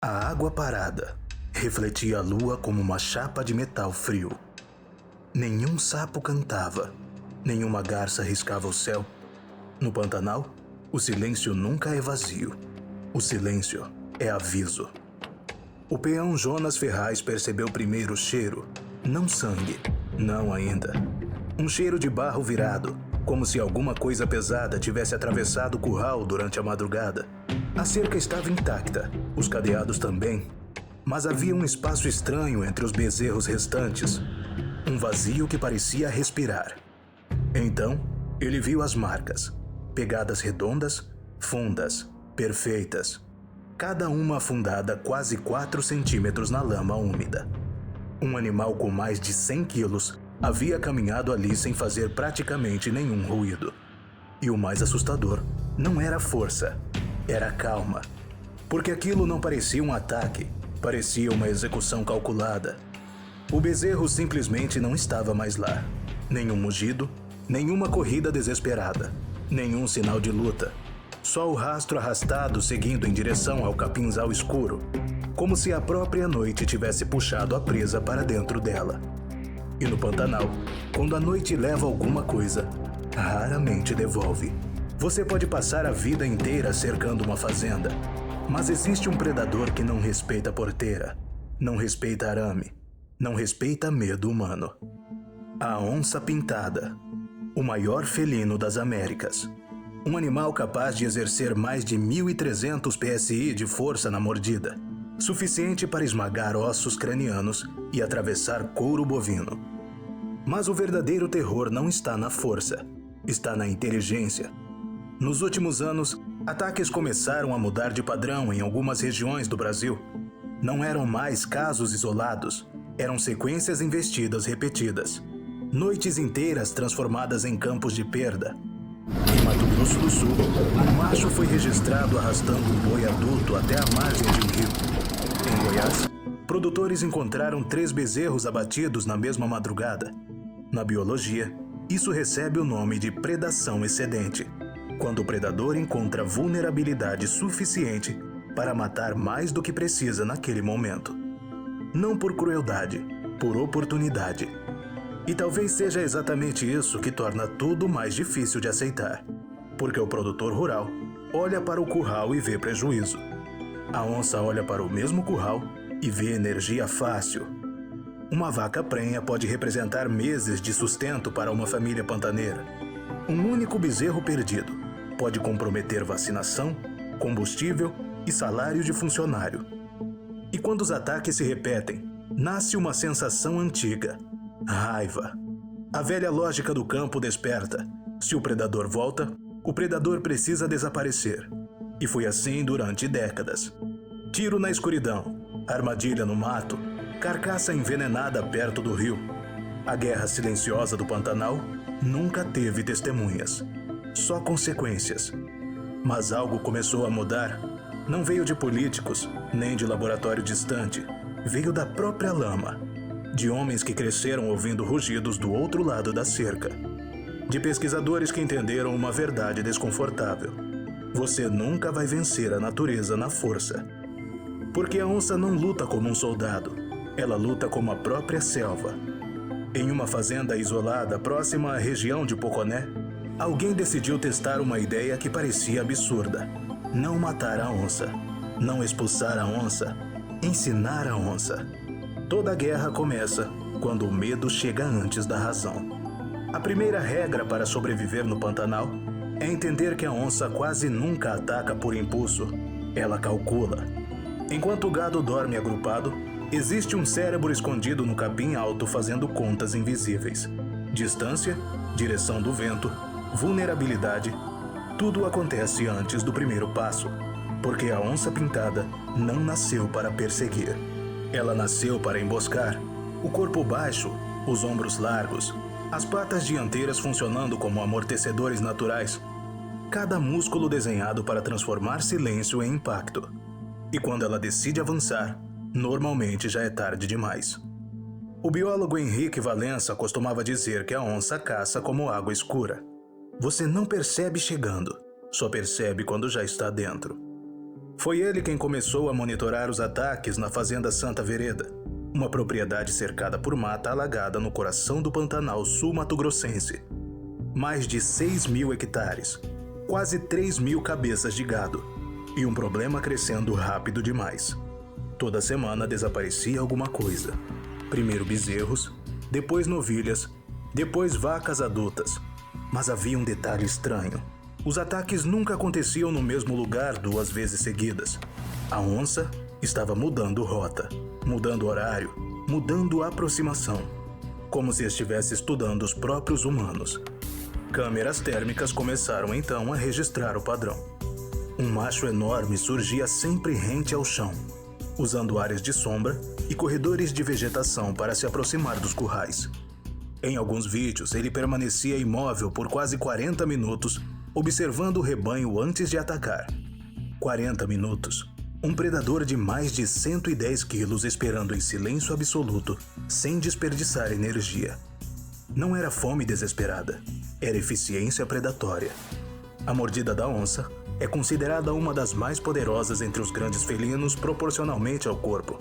A água parada refletia a lua como uma chapa de metal frio. Nenhum sapo cantava, nenhuma garça riscava o céu. No Pantanal, o silêncio nunca é vazio. O silêncio é aviso. O peão Jonas Ferraz percebeu primeiro o cheiro, não sangue, não ainda. Um cheiro de barro virado, como se alguma coisa pesada tivesse atravessado o curral durante a madrugada. A cerca estava intacta, os cadeados também, mas havia um espaço estranho entre os bezerros restantes, um vazio que parecia respirar. Então, ele viu as marcas, pegadas redondas, fundas, perfeitas, cada uma afundada quase 4 centímetros na lama úmida. Um animal com mais de 100 quilos havia caminhado ali sem fazer praticamente nenhum ruído. E o mais assustador não era a força, era a calma. Porque aquilo não parecia um ataque, parecia uma execução calculada. O bezerro simplesmente não estava mais lá. Nenhum mugido, nenhuma corrida desesperada, nenhum sinal de luta. Só o rastro arrastado seguindo em direção ao capinzal escuro, como se a própria noite tivesse puxado a presa para dentro dela. E no Pantanal, quando a noite leva alguma coisa, raramente devolve. Você pode passar a vida inteira cercando uma fazenda, mas existe um predador que não respeita a porteira, não respeita arame, não respeita medo humano. A onça pintada, o maior felino das Américas. Um animal capaz de exercer mais de 1.300 PSI de força na mordida, suficiente para esmagar ossos cranianos e atravessar couro bovino. Mas o verdadeiro terror não está na força, está na inteligência. Nos últimos anos, ataques começaram a mudar de padrão em algumas regiões do Brasil. Não eram mais casos isolados, eram sequências investidas repetidas. Noites inteiras transformadas em campos de perda. Em Mato Grosso do Sul, um macho foi registrado arrastando um boi adulto até a margem de um rio. Em Goiás, produtores encontraram 3 bezerros abatidos na mesma madrugada. Na biologia, isso recebe o nome de predação excedente, quando o predador encontra vulnerabilidade suficiente para matar mais do que precisa naquele momento. Não por crueldade, por oportunidade. E talvez seja exatamente isso que torna tudo mais difícil de aceitar. Porque o produtor rural olha para o curral e vê prejuízo. A onça olha para o mesmo curral e vê energia fácil. Uma vaca prenha pode representar meses de sustento para uma família pantaneira. Um único bezerro perdido pode comprometer vacinação, combustível e salário de funcionário. E quando os ataques se repetem, nasce uma sensação antiga: raiva. A velha lógica do campo desperta. Se o predador volta, o predador precisa desaparecer. E foi assim durante décadas. Tiro na escuridão, armadilha no mato, carcaça envenenada perto do rio. A guerra silenciosa do Pantanal nunca teve testemunhas, só consequências. Mas algo começou a mudar. Não veio de políticos, nem de laboratório distante. Veio da própria lama. De homens que cresceram ouvindo rugidos do outro lado da cerca. De pesquisadores que entenderam uma verdade desconfortável. Você nunca vai vencer a natureza na força. Porque a onça não luta como um soldado. Ela luta como a própria selva. Em uma fazenda isolada próxima à região de Poconé, alguém decidiu testar uma ideia que parecia absurda. Não matar a onça. Não expulsar a onça. Ensinar a onça. Toda guerra começa quando o medo chega antes da razão. A primeira regra para sobreviver no Pantanal é entender que a onça quase nunca ataca por impulso. Ela calcula. Enquanto o gado dorme agrupado, existe um cérebro escondido no capim alto fazendo contas invisíveis. Distância, direção do vento, vulnerabilidade, tudo acontece antes do primeiro passo. Porque a onça pintada não nasceu para perseguir. Ela nasceu para emboscar. O corpo baixo, os ombros largos, as patas dianteiras funcionando como amortecedores naturais. Cada músculo desenhado para transformar silêncio em impacto. E quando ela decide avançar, normalmente já é tarde demais. O biólogo Henrique Valença costumava dizer que a onça caça como água escura. Você não percebe chegando, só percebe quando já está dentro. Foi ele quem começou a monitorar os ataques na Fazenda Santa Vereda, uma propriedade cercada por mata alagada no coração do Pantanal sul-mato-grossense. Mais de 6.000 hectares, quase 3.000 cabeças de gado, e um problema crescendo rápido demais. Toda semana desaparecia alguma coisa. Primeiro bezerros, depois novilhas, depois vacas adultas. Mas havia um detalhe estranho. Os ataques nunca aconteciam no mesmo lugar 2 vezes seguidas. A onça estava mudando rota, mudando horário, mudando aproximação, como se estivesse estudando os próprios humanos. Câmeras térmicas começaram então a registrar o padrão. Um macho enorme surgia sempre rente ao chão, usando áreas de sombra e corredores de vegetação para se aproximar dos currais. Em alguns vídeos, ele permanecia imóvel por quase 40 minutos, observando o rebanho antes de atacar. 40 minutos. Um predador de mais de 110 quilos esperando em silêncio absoluto, sem desperdiçar energia. Não era fome desesperada, era eficiência predatória. A mordida da onça é considerada uma das mais poderosas entre os grandes felinos proporcionalmente ao corpo.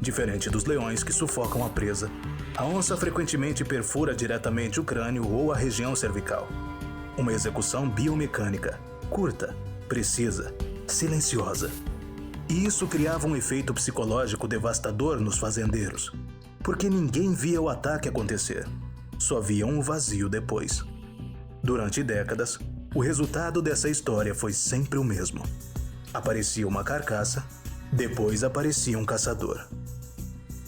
Diferente dos leões que sufocam a presa, a onça frequentemente perfura diretamente o crânio ou a região cervical. Uma execução biomecânica, curta, precisa, silenciosa. E isso criava um efeito psicológico devastador nos fazendeiros, porque ninguém via o ataque acontecer, só viam o vazio depois. Durante décadas, o resultado dessa história foi sempre o mesmo. Aparecia uma carcaça, depois aparecia um caçador.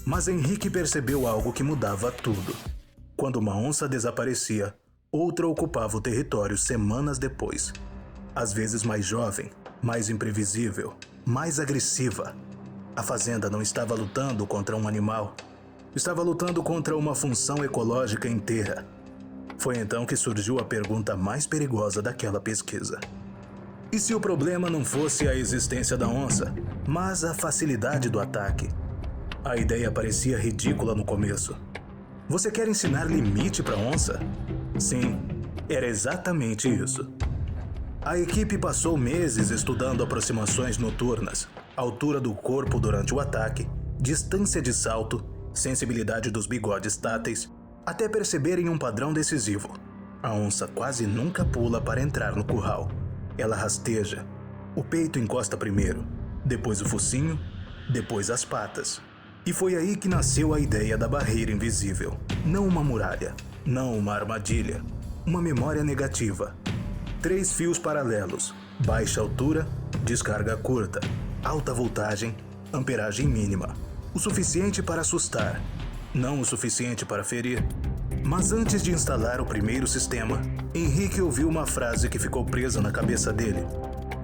Mas Henrique percebeu algo que mudava tudo. Quando uma onça desaparecia, outra ocupava o território semanas depois. Às vezes mais jovem, mais imprevisível, mais agressiva. A fazenda não estava lutando contra um animal, estava lutando contra uma função ecológica inteira. Foi então que surgiu a pergunta mais perigosa daquela pesquisa. E se o problema não fosse a existência da onça, mas a facilidade do ataque? A ideia parecia ridícula no começo. Você quer ensinar limite para onça? Sim, era exatamente isso. A equipe passou meses estudando aproximações noturnas, altura do corpo durante o ataque, distância de salto, sensibilidade dos bigodes táteis, até perceberem um padrão decisivo. A onça quase nunca pula para entrar no curral. Ela rasteja. O peito encosta primeiro, depois o focinho, depois as patas. E foi aí que nasceu a ideia da barreira invisível. Não uma muralha, não uma armadilha, uma memória negativa. 3 fios paralelos, baixa altura, descarga curta, alta voltagem, amperagem mínima. O suficiente para assustar, não o suficiente para ferir. Mas antes de instalar o primeiro sistema, Henrique ouviu uma frase que ficou presa na cabeça dele.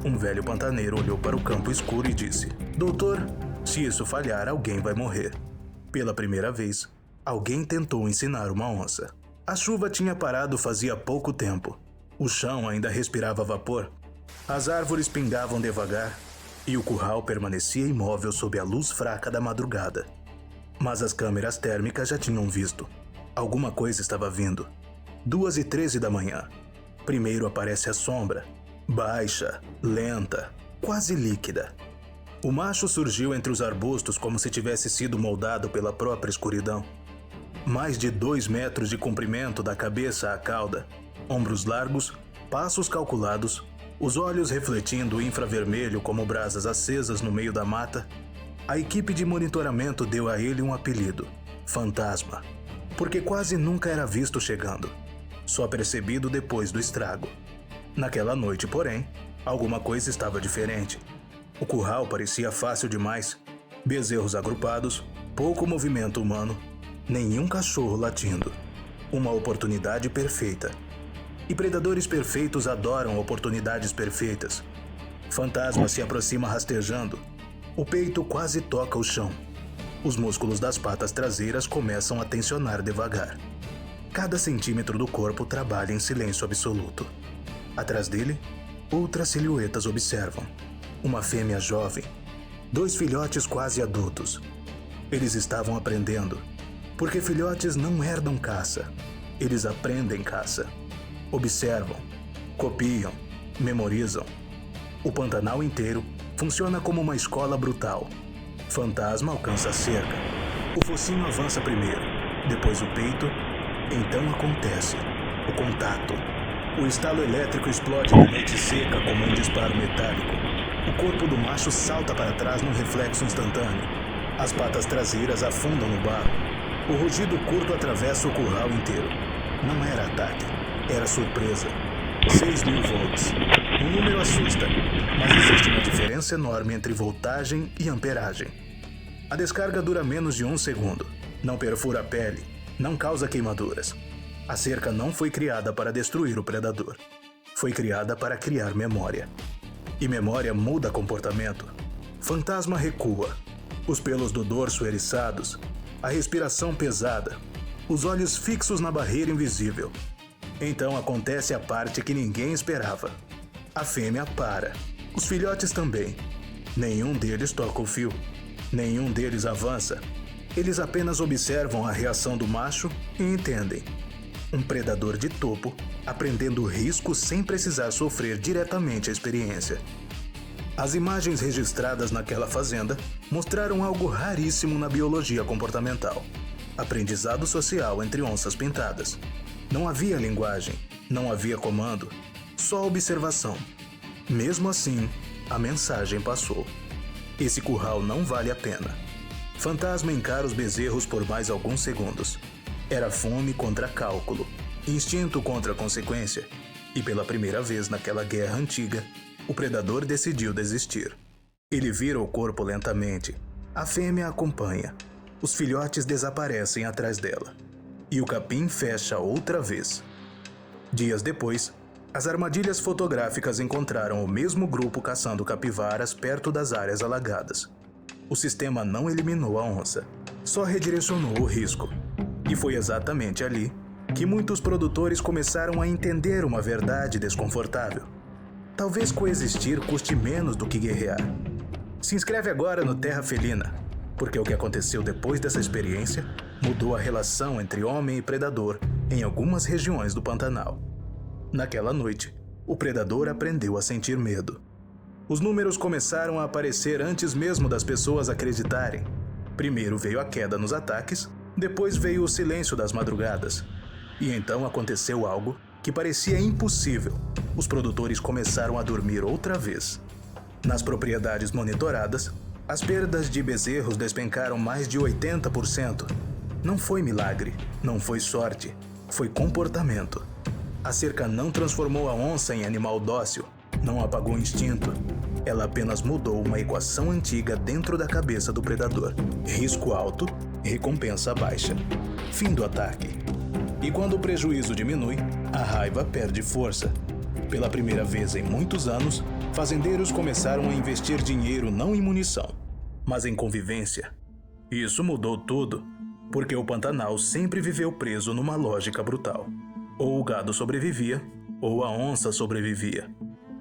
Um velho pantaneiro olhou para o campo escuro e disse: "Doutor, se isso falhar, alguém vai morrer." Pela primeira vez, alguém tentou ensinar uma onça. A chuva tinha parado fazia pouco tempo. O chão ainda respirava vapor. As árvores pingavam devagar e o curral permanecia imóvel sob a luz fraca da madrugada. Mas as câmeras térmicas já tinham visto. Alguma coisa estava vindo. 2h13 da manhã. Primeiro aparece a sombra, baixa, lenta, quase líquida. O macho surgiu entre os arbustos como se tivesse sido moldado pela própria escuridão. Mais de 2 metros de comprimento da cabeça à cauda, ombros largos, passos calculados, os olhos refletindo o infravermelho como brasas acesas no meio da mata. A equipe de monitoramento deu a ele um apelido: Fantasma, porque quase nunca era visto chegando, só percebido depois do estrago. Naquela noite, porém, alguma coisa estava diferente. O curral parecia fácil demais. Bezerros agrupados, pouco movimento humano, nenhum cachorro latindo. Uma oportunidade perfeita. E predadores perfeitos adoram oportunidades perfeitas. Fantasma se aproxima rastejando. O peito quase toca o chão. Os músculos das patas traseiras começam a tensionar devagar. Cada centímetro do corpo trabalha em silêncio absoluto. Atrás dele, outras silhuetas observam. Uma fêmea jovem, 2 filhotes quase adultos. Eles estavam aprendendo, porque filhotes não herdam caça, eles aprendem caça. Observam, copiam, memorizam. O Pantanal inteiro, Funciona como uma escola brutal. Fantasma alcança a cerca. O focinho avança primeiro, depois o peito. Então acontece o contato. O estalo elétrico explode na noite seca como um disparo metálico. O corpo do macho salta para trás num reflexo instantâneo. As patas traseiras afundam no barro. O rugido curto atravessa o curral inteiro. Não era ataque, era surpresa. 6.000 volts. O número assusta, mas existe uma diferença enorme entre voltagem e amperagem. A descarga dura menos de 1 segundo. Não perfura a pele, não causa queimaduras. A cerca não foi criada para destruir o predador. Foi criada para criar memória. E memória muda comportamento. Fantasma recua. Os pelos do dorso eriçados. A respiração pesada. Os olhos fixos na barreira invisível. Então acontece a parte que ninguém esperava. A fêmea para. Os filhotes também. Nenhum deles toca o fio. Nenhum deles avança. Eles apenas observam a reação do macho e entendem. Um predador de topo, aprendendo risco sem precisar sofrer diretamente a experiência. As imagens registradas naquela fazenda mostraram algo raríssimo na biologia comportamental. Aprendizado social entre onças pintadas. Não havia linguagem, não havia comando, só observação. Mesmo assim, a mensagem passou. Esse curral não vale a pena. Fantasma encara os bezerros por mais alguns segundos. Era fome contra cálculo, instinto contra consequência. E pela primeira vez naquela guerra antiga, o predador decidiu desistir. Ele vira o corpo lentamente. A fêmea acompanha. Os filhotes desaparecem atrás dela. E o capim fecha outra vez. Dias depois, as armadilhas fotográficas encontraram o mesmo grupo caçando capivaras perto das áreas alagadas. O sistema não eliminou a onça, só redirecionou o risco. E foi exatamente ali que muitos produtores começaram a entender uma verdade desconfortável. Talvez coexistir custe menos do que guerrear. Se inscreve agora no Terra Felina, porque o que aconteceu depois dessa experiência mudou a relação entre homem e predador em algumas regiões do Pantanal. Naquela noite, o predador aprendeu a sentir medo. Os números começaram a aparecer antes mesmo das pessoas acreditarem. Primeiro veio a queda nos ataques, depois veio o silêncio das madrugadas. E então aconteceu algo que parecia impossível. Os produtores começaram a dormir outra vez. Nas propriedades monitoradas, as perdas de bezerros despencaram mais de 80%. Não foi milagre, não foi sorte, foi comportamento. A cerca não transformou a onça em animal dócil, não apagou o instinto. Ela apenas mudou uma equação antiga dentro da cabeça do predador. Risco alto, recompensa baixa. Fim do ataque. E quando o prejuízo diminui, a raiva perde força. Pela primeira vez em muitos anos, fazendeiros começaram a investir dinheiro não em munição, mas em convivência. Isso mudou tudo, porque o Pantanal sempre viveu preso numa lógica brutal. Ou o gado sobrevivia, ou a onça sobrevivia.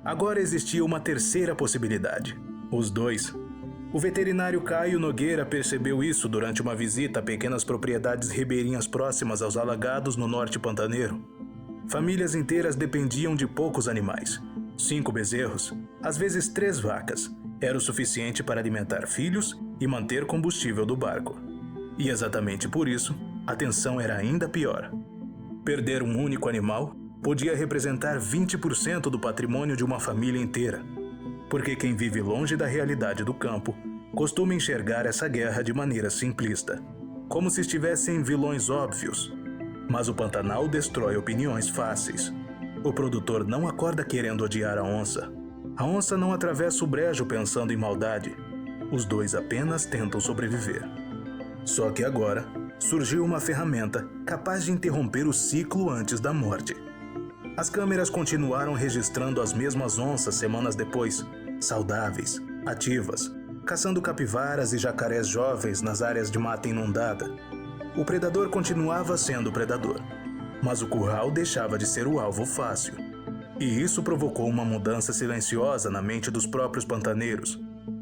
Agora existia uma terceira possibilidade: os dois. O veterinário Caio Nogueira percebeu isso durante uma visita a pequenas propriedades ribeirinhas próximas aos alagados no norte pantaneiro. Famílias inteiras dependiam de poucos animais. 5 bezerros, às vezes 3 vacas, era o suficiente para alimentar filhos e manter combustível do barco. E exatamente por isso, a tensão era ainda pior. Perder um único animal podia representar 20% do patrimônio de uma família inteira. Porque quem vive longe da realidade do campo costuma enxergar essa guerra de maneira simplista, como se estivessem vilões óbvios. Mas o Pantanal destrói opiniões fáceis. O produtor não acorda querendo odiar a onça. A onça não atravessa o brejo pensando em maldade. Os dois apenas tentam sobreviver. Só que agora surgiu uma ferramenta capaz de interromper o ciclo antes da morte. As câmeras continuaram registrando as mesmas onças semanas depois, saudáveis, ativas, caçando capivaras e jacarés jovens nas áreas de mata inundada. O predador continuava sendo predador, mas o curral deixava de ser o alvo fácil. E isso provocou uma mudança silenciosa na mente dos próprios pantaneiros,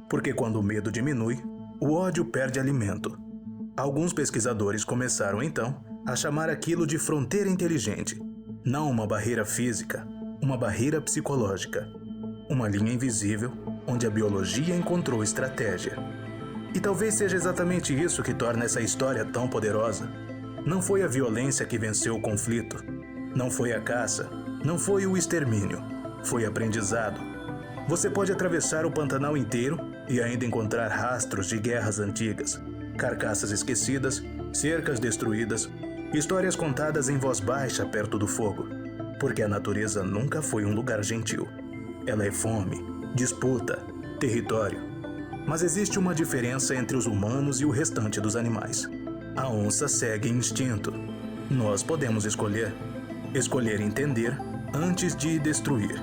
porque quando o medo diminui, o ódio perde alimento. Alguns pesquisadores começaram então a chamar aquilo de fronteira inteligente. Não uma barreira física, uma barreira psicológica. Uma linha invisível onde a biologia encontrou estratégia. E talvez seja exatamente isso que torna essa história tão poderosa. Não foi a violência que venceu o conflito. Não foi a caça. Não foi o extermínio. Foi aprendizado. Você pode atravessar o Pantanal inteiro e ainda encontrar rastros de guerras antigas, carcaças esquecidas, cercas destruídas, histórias contadas em voz baixa perto do fogo. Porque a natureza nunca foi um lugar gentil. Ela é fome, disputa, território. Mas existe uma diferença entre os humanos e o restante dos animais. A onça segue instinto. Nós podemos escolher. Escolher entender antes de destruir.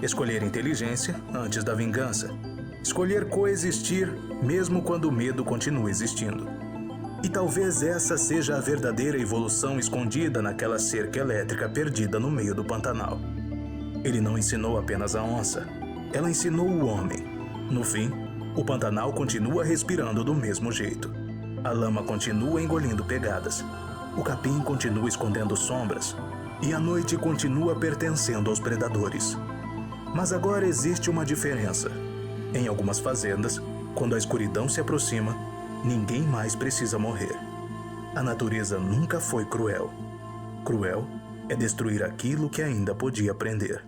Escolher inteligência antes da vingança. Escolher coexistir mesmo quando o medo continua existindo. E talvez essa seja a verdadeira evolução escondida naquela cerca elétrica perdida no meio do Pantanal. Ele não ensinou apenas a onça. Ela ensinou o homem. No fim, o Pantanal continua respirando do mesmo jeito. A lama continua engolindo pegadas. O capim continua escondendo sombras. E a noite continua pertencendo aos predadores. Mas agora existe uma diferença. Em algumas fazendas, quando a escuridão se aproxima, ninguém mais precisa morrer. A natureza nunca foi cruel. Cruel é destruir aquilo que ainda podia aprender.